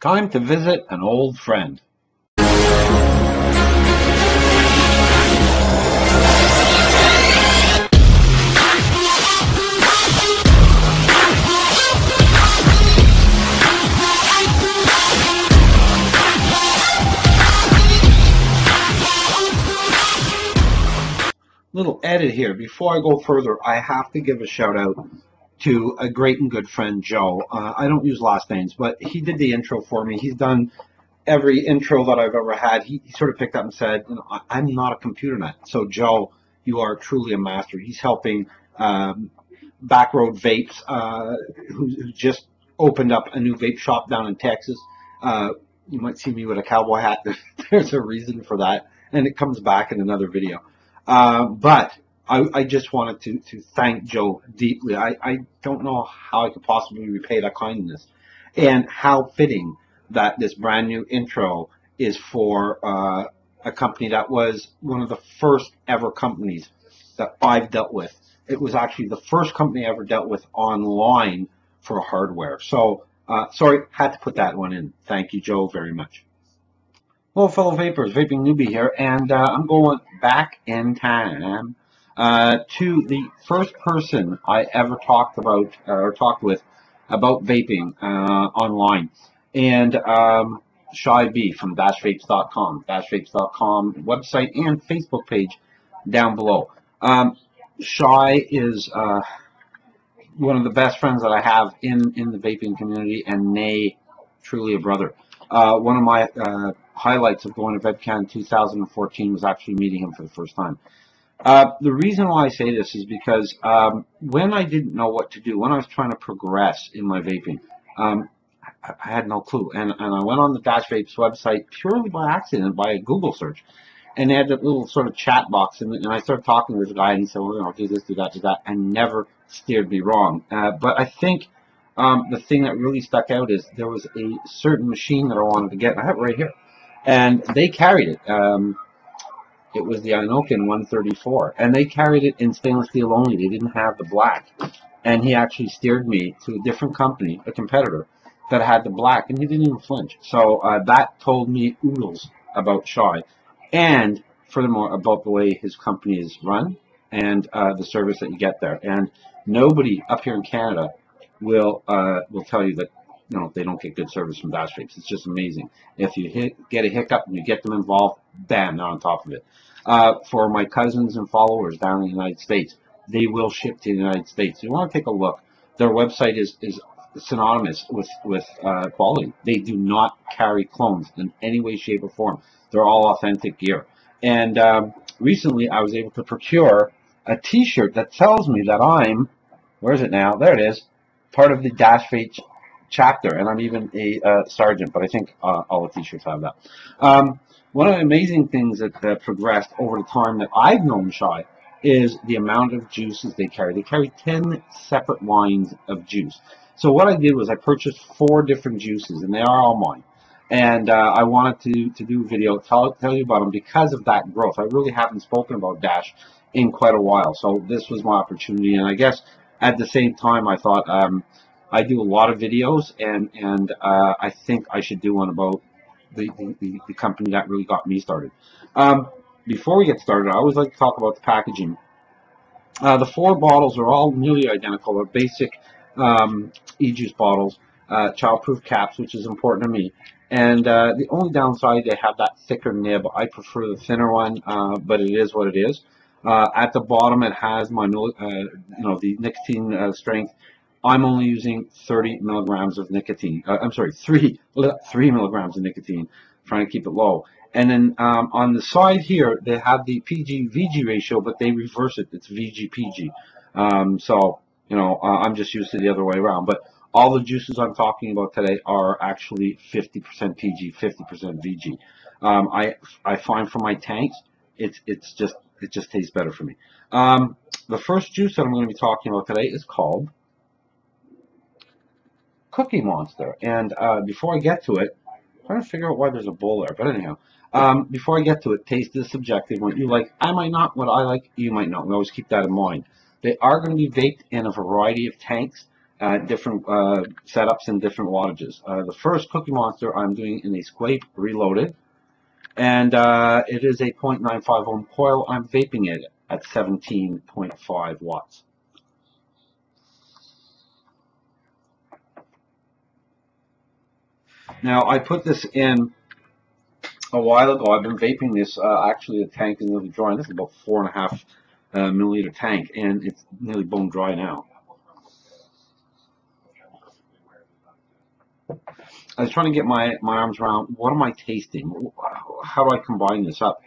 Time to visit an old friend. Little edit here. Before I go further, I have to give a shout out to a great and good friend, Joe. I don't use last names, but he did the intro for me. He's done every intro that I've ever had. He sort of picked up and said, I'm not a computer nut. So, Joe, you are truly a master. He's helping Backroad Vapes, who just opened up a new vape shop down in Texas. You might see me with a cowboy hat. There's a reason for that, and it comes back in another video. But I just wanted to thank Joe deeply. I don't know how I could possibly repay that kindness, and how fitting that this brand new intro is for a company that was one of the first ever companies that I've dealt with. It was actually the first company I ever dealt with online for hardware. So, sorry, had to put that one in. Thank you, Joe, very much. Hello, fellow vapors, Vaping Newbie here, and I'm going back in time to the first person I ever talked with about vaping online, and Shy B from Dashvapes.com, Dashvapes.com website and Facebook page down below. Shy is one of the best friends that I have in the vaping community, and nay, truly a brother. One of my highlights of going to VebCon 2014 was actually meeting him for the first time. The reason why I say this is because when I didn't know what to do, when I was trying to progress in my vaping, I had no clue. And I went on the Dashvapes website purely by accident, by a Google search. And they had that little sort of chat box. And I started talking to this guy, and he said, well, do this, do that, do that. And never steered me wrong. But I think the thing that really stuck out is there was a certain machine that I wanted to get. I have it right here. And they carried it. It was the Inokin 134. And they carried it in stainless steel only. They didn't have the black. And he actually steered me to a different company, a competitor, that had the black. And he didn't even flinch. So that told me oodles about Shy. And furthermore, about the way his company is run and the service that you get there. And nobody up here in Canada will tell you that they don't get good service from Dashvapes. It's just amazing. If you get a hiccup and you get them involved, bam, they're on top of it. For my cousins and followers down in the United States, they will ship to the United States. You want to take a look. Their website is synonymous with quality. They do not carry clones in any way, shape, or form. They're all authentic gear. And recently, I was able to procure a T-shirt that tells me that I'm, where is it now? There it is, part of the Dashvapes chapter, and I'm even a sergeant, but I think all the T-shirts have that. One of the amazing things that progressed over the time that I've known Shy is the amount of juices they carry. They carry 10 separate lines of juice. So what I did was I purchased 4 different juices, and they are all mine. And I wanted to do a video, tell you about them because of that growth. I really haven't spoken about Dash in quite a while, so this was my opportunity. And I guess at the same time, I thought I do a lot of videos, and I think I should do one about the company that really got me started. Before we get started, I always like to talk about the packaging. The 4 bottles are all nearly identical. They're basic e-juice bottles, child-proof caps, which is important to me. And the only downside, they have that thicker nib. I prefer the thinner one, but it is what it is. At the bottom, it has my the nicotine strength. I'm only using 30 milligrams of nicotine. I'm sorry, 3 milligrams of nicotine, trying to keep it low. And then on the side here, they have the PG-VG ratio, but they reverse it. It's VG-PG. So, I'm just used to the other way around. But all the juices I'm talking about today are actually 50% PG, 50% VG. I find for my tanks, it just tastes better for me. The first juice that I'm going to be talking about today is called Cookie Monster. And before I get to it, I'm trying to figure out why there's a bowl there. But anyhow, before I get to it, taste is subjective. What you like, I might not. What I like, you might not. We always keep that in mind. They are going to be baked in a variety of tanks. different setups and different wattages. The first Cookie Monster I'm doing in a Squape Reloaded, and it is a 0.95 ohm coil. I'm vaping it at 17.5 watts. Now, I put this in a while ago. I've been vaping this. Actually, the tank is nearly dry. This is about 4.5 milliliter tank, and it's nearly bone dry now. I was trying to get my arms around what am I tasting? How do I combine this up?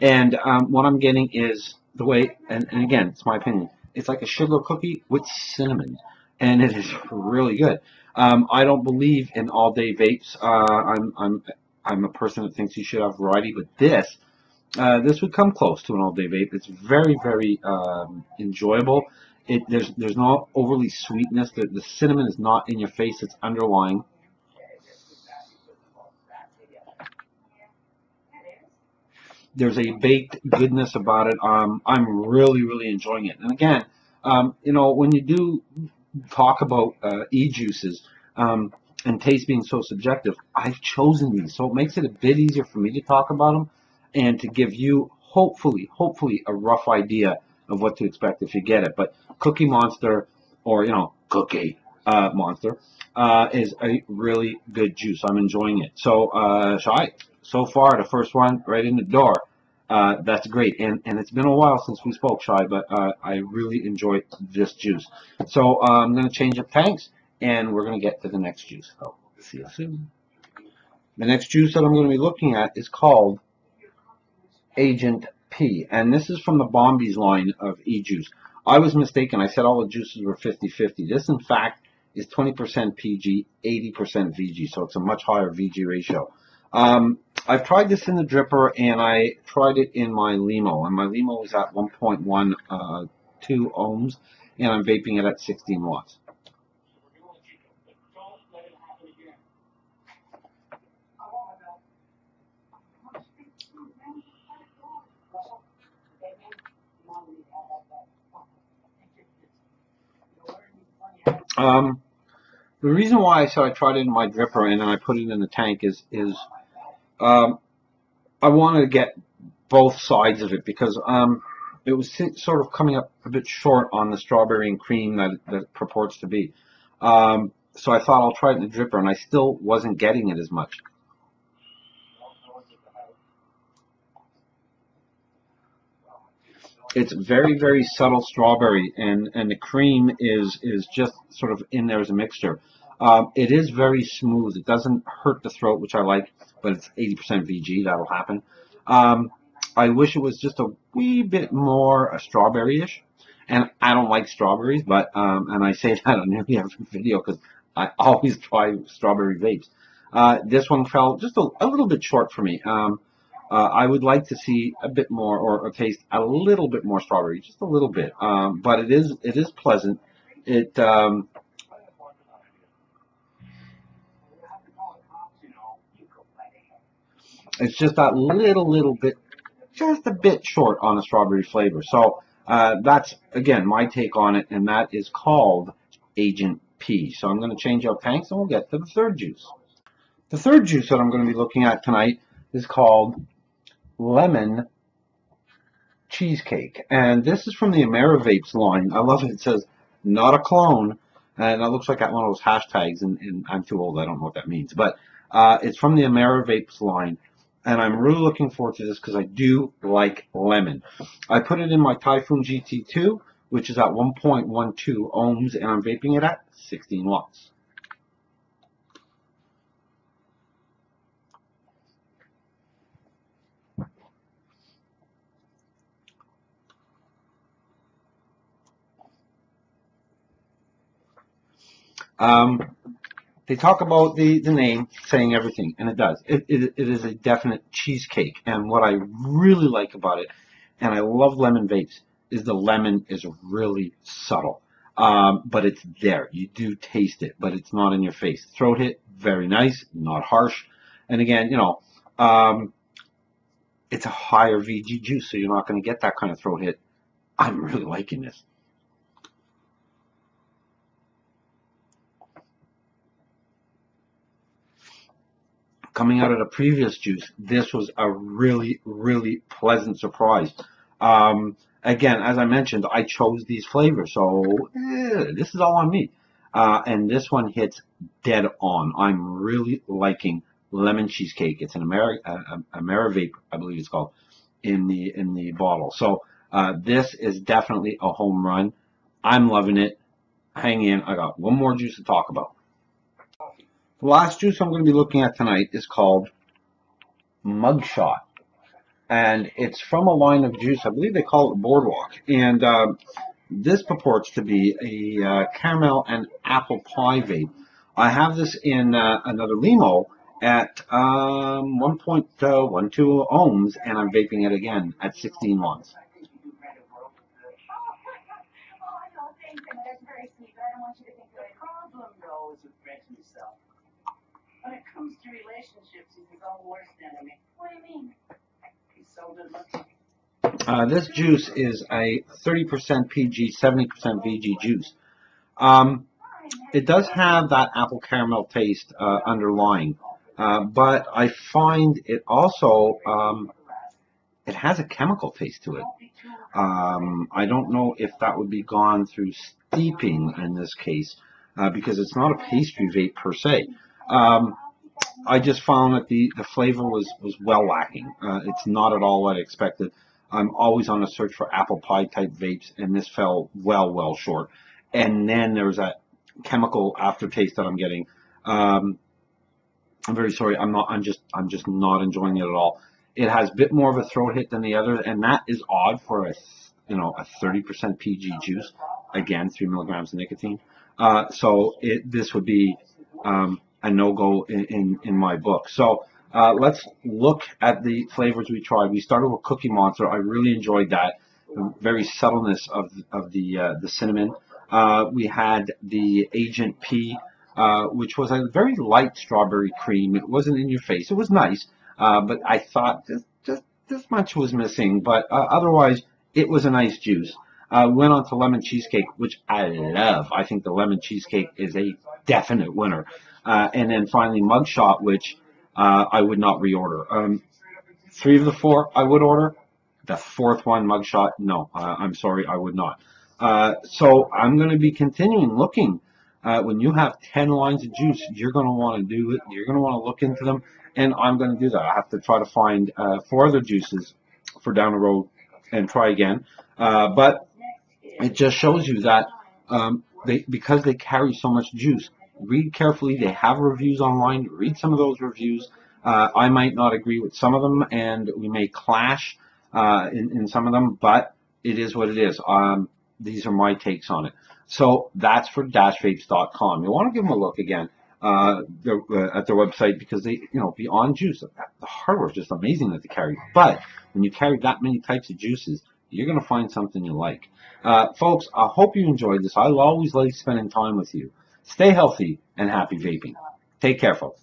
And what I'm getting is the way, and again, it's my opinion, it's like a sugar cookie with cinnamon, and it is really good. I don't believe in all-day vapes. I'm a person that thinks you should have variety, but this would come close to an all-day vape. It's very, very enjoyable. There's no overly sweetness. The cinnamon is not in your face. It's underlying. There's a baked goodness about it. I'm really, really enjoying it. And again, you know, when you do talk about e-juices and taste being so subjective, I've chosen these, so it makes it a bit easier for me to talk about them and to give you hopefully a rough idea of what to expect if you get it. But Cookie Monster, or you know, Cookie Monster, is a really good juice. I'm enjoying it. So, so far, the first one right in the door. That's great, and it's been a while since we spoke, Shy, but I really enjoyed this juice. So I'm going to change up tanks, and we're going to get to the next juice. So see you soon. The next juice that I'm going to be looking at is called Agent P, and this is from the Bombies line of e-juice. I was mistaken. I said all the juices were 50-50. This, in fact, is 20% PG, 80% VG, so it's a much higher VG ratio. I've tried this in the dripper, and I tried it in my Limo, and my Limo is at 1.12 ohms, and I'm vaping it at 16 watts. The reason why I said I tried it in my dripper and then I put it in the tank is I wanted to get both sides of it because it was sort of coming up a bit short on the strawberry and cream that it purports to be. So I thought I'll try it in the dripper, and I still wasn't getting it as much. It's very, very subtle strawberry, and the cream is just sort of in there as a mixture. It is very smooth. It doesn't hurt the throat, which I like, but it's 80% VG. That'll happen. I wish it was just a wee bit more strawberry-ish, and I don't like strawberries, but and I say that on nearly every video because I always try strawberry vapes. This one fell just a little bit short for me. I would like to see a bit more, or taste a little bit more strawberry, just a little bit. But it is pleasant. It's just that little bit, just a bit short on the strawberry flavor. So that's again my take on it, and that is called Agent P. So I'm going to change out tanks, and we'll get to the third juice. The third juice that I'm going to be looking at tonight is called Lemon Cheesecake, and this is from the AmeriVapes line. I love it. It says not a clone, and it looks like one of those hashtags, and I'm too old, I don't know what that means, but it's from the AmeriVapes line, and I'm really looking forward to this because I do like lemon. I put it in my Typhoon GT2, which is at 1.12 ohms, and I'm vaping it at 16 watts. They talk about the name saying everything, and it does. It is a definite cheesecake, and what I really like about it, and I love lemon vapes, is the lemon is really subtle. But it's there. You do taste it, but it's not in your face. Throat hit, very nice, not harsh. And again, you know, it's a higher VG juice, so you're not going to get that kind of throat hit. I'm really liking this. coming out of the previous juice, this was a really, really pleasant surprise. Again, as I mentioned, I chose these flavors, so this is all on me. And this one hits dead on. I'm really liking lemon cheesecake. It's an AmeriVape, I believe it's called, in the bottle. So this is definitely a home run. I'm loving it. Hang in, I got one more juice to talk about. The last juice I'm going to be looking at tonight is called Mugshot, and it's from a line of juice. I believe they call it Boardwalk, and this purports to be a caramel and apple pie vape. I have this in another limo at 1.12 ohms, and I'm vaping it again at 16 watts. When it comes to relationships, he's his own worst enemy. What do you mean? He's so good looking. This juice is a 30% PG, 70% VG juice. It does have that apple caramel taste underlying, but I find it also it has a chemical taste to it. I don't know if that would be gone through steeping in this case, because it's not a pastry vape per se. I just found that the flavor was well lacking. It's not at all what I expected. I'm always on a search for apple pie type vapes, and this fell well short. And then there was that chemical aftertaste that I'm getting. I'm very sorry. I'm just not enjoying it at all. It has a bit more of a throat hit than the others, and that is odd for a 30% PG juice. Again, 3 milligrams of nicotine. So this would be a no-go in my book. So let's look at the flavors we tried. We started with Cookie Monster. I really enjoyed that. The very subtleness of the cinnamon. We had the Agent P, which was a very light strawberry cream. It wasn't in your face. It was nice, but I thought this much was missing. But otherwise, it was a nice juice. Went on to lemon cheesecake, which I love. I think the lemon cheesecake is a definite winner. And then finally Mugshot, which I would not reorder. 3 of the 4 I would order. The 4th one, Mugshot, no. I'm sorry, I would not. So I'm going to be continuing looking. When you have 10 lines of juice, you're going to want to do it. You're going to want to look into them, and I'm going to do that. I have to try to find 4 other juices for down the road and try again. But it just shows you that because they carry so much juice, read carefully. They have reviews online. Read some of those reviews. I might not agree with some of them, and we may clash in some of them, but it is what it is. These are my takes on it. So that's for Dashvapes.com. You want to give them a look again at their website, because they, beyond juice, the hardware is just amazing that they carry. But when you carry that many types of juices, you're going to find something you like. Folks, I hope you enjoyed this. I always like spending time with you. Stay healthy and happy vaping. Take care, folks.